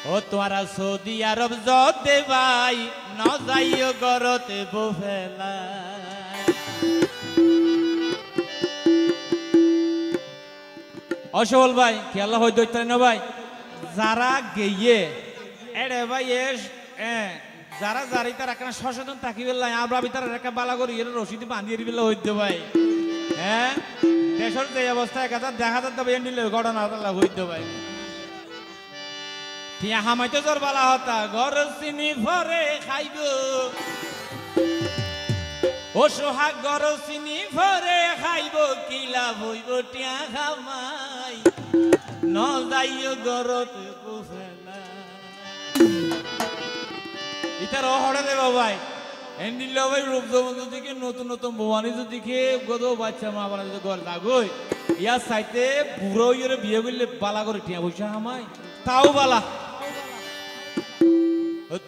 ও তোরা সৌদি আরব যতে ভাই ন যাইও গরতে বুফেলা অসবল ভাই খেলা হই দইতে না ভাই যারা গেয়ে এড়ে ভাই যারা জারি তার একটা সচেতন থাকি বেলাই আমরা ভিতরে একটা বালা করি এর রশিদি বাঁধিয়ে দিলে হইতে ভাই হ্যাঁ দেশের যে অবস্থা একটা দেখা যাচ্ছে নিলে ঘটনা হইতে ভাই টিয়া হামাইতে জোর বালা হতা ঘর চিনি ভরে খাইব ও সোহাগ ঘর চিনি ভরে খাইব কি লাভ হইব টিয়া খামাই ন যাইও গরত বুফেলা ইতার হড়ে দে বাবাই এন্ডিল ভাই রূপ জবন্ধু দিকে নতুন নতুন ভবানী যদি খেয়ে গদ বাচ্চা মা বানা যদি ঘর লাগই ইয়ার সাইতে বুড়ো ইয়ে বিয়ে করলে বালা করে টিয়া বসে হামাই তাও বালা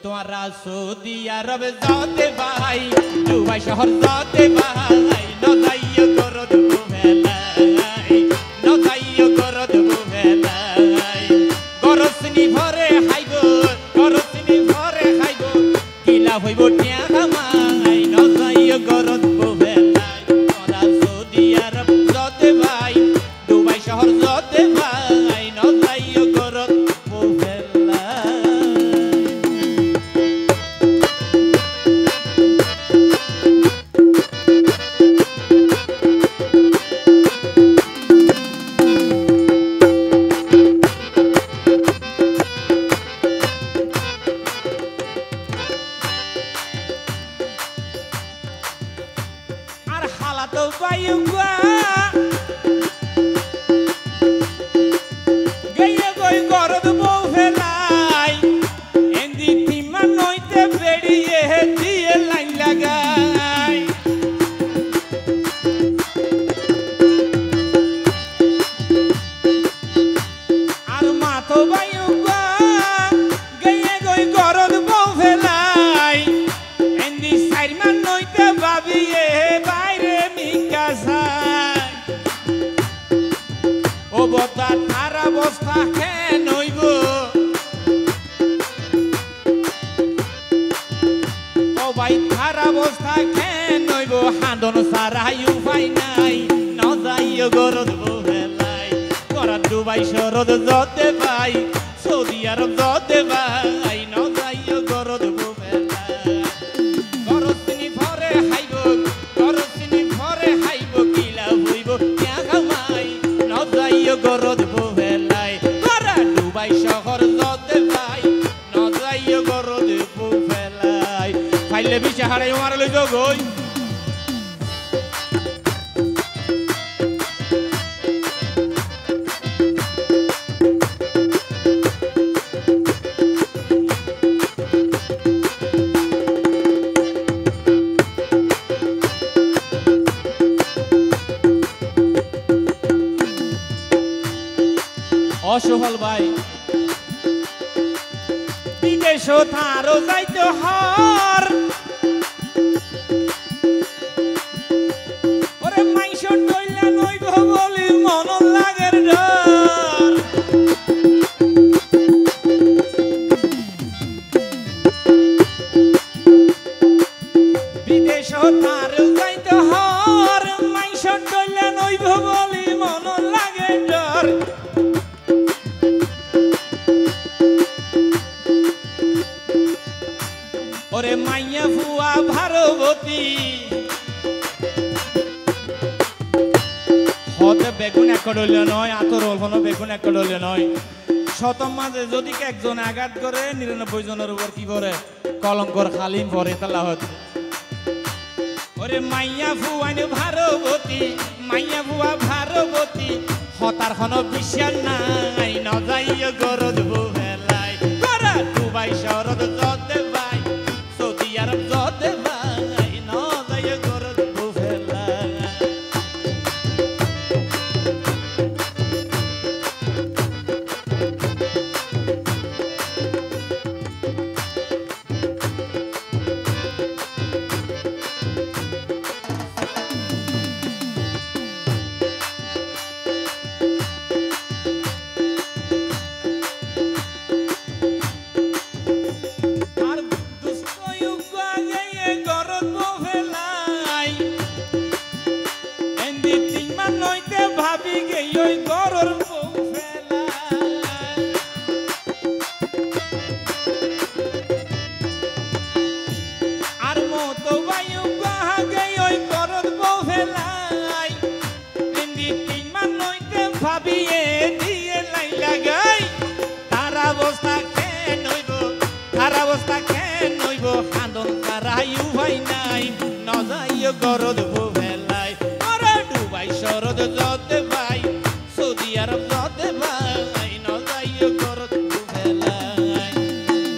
তোরা সৌদি আরব যাতে ভাই দুবাই শহর যাতে ভাই ন যাইও গরত বুফেলাই ন যাইও গরত বুফেলাই গরসনি ভরে খাইব গরসনি ভরে খাইব কিলা হইব টিয়া খামাই ন যাইও গরত বুফেলাই তোরা সৌদি আরব যাতে ভাই দুবাই শহর যাতে ভাই ন যাইও গরত দুবাই শরদ যতে ভাই সৌদি আরব যতে ভাই ন যাইও গরদ বুফেলাই গরসনি ভরে খাইব গরসনি ভরে খাইব কিলা হইব টিয়া খামাই ন যাইও গরদ বুফেলাই তোরা দুবাই শহর যতে ভাই ন যাইও গরদ বুফেলাই ফাইলে বিশে হারাই মার লই গই অসফল ভাই বিদেশ তারও যাইতে হর ওরে মাইশ টইলা নইব বলি মন লাগের ডর বিদেশ তারও যাইতে হর মাইশ টইলা নইব বলি মন লাগের ডর ওরে মাইয়া ফুয়া ভারবতী হতে বেগুন এক ডলে নয় আতর হল বেগুন এক ডলে নয় শতম মাঝে যদি একজন আঘাত করে ৯৯ জনের উপর কি করে কলঙ্কর খালিম পরে তালা হতে ওরে মাইয়া ফুয়া ভারবতী মাইয়া ফুয়া ভারবতী হতার খন বিশ্বাস নাই ন যাইও গরদ বুফেলাই তোরা দুবাই শরদ যতে ভাই সৌদি আরব যতে ভাই ন যাইও গরদ বুফেলাই গরদ বুভেলাই আরে ডুবাই শরদ যতে ভাই সৌদি আরব যতে ভাই ন যাইও গরদ বুভেলাই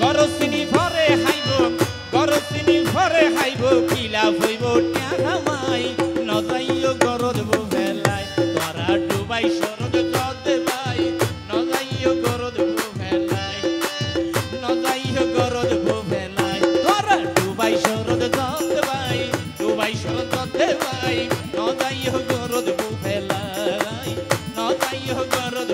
গরসিনি ভরে খাইব গরসিনি ভরে খাইব কিলা হইব টাকা মাই ন যাইও গরদ বুভেলাই তোরা ডুবাই শরদ যতে ভাই ন যাইও গরদ বুভেলাই ন যাইও গরদ বুভেলাই তোরা ডুবাই শরদ যতে ভাই ডুবাই শরদ যতে ভাই ন যাইও গরদ বুভেলাই ন যাইও গরদ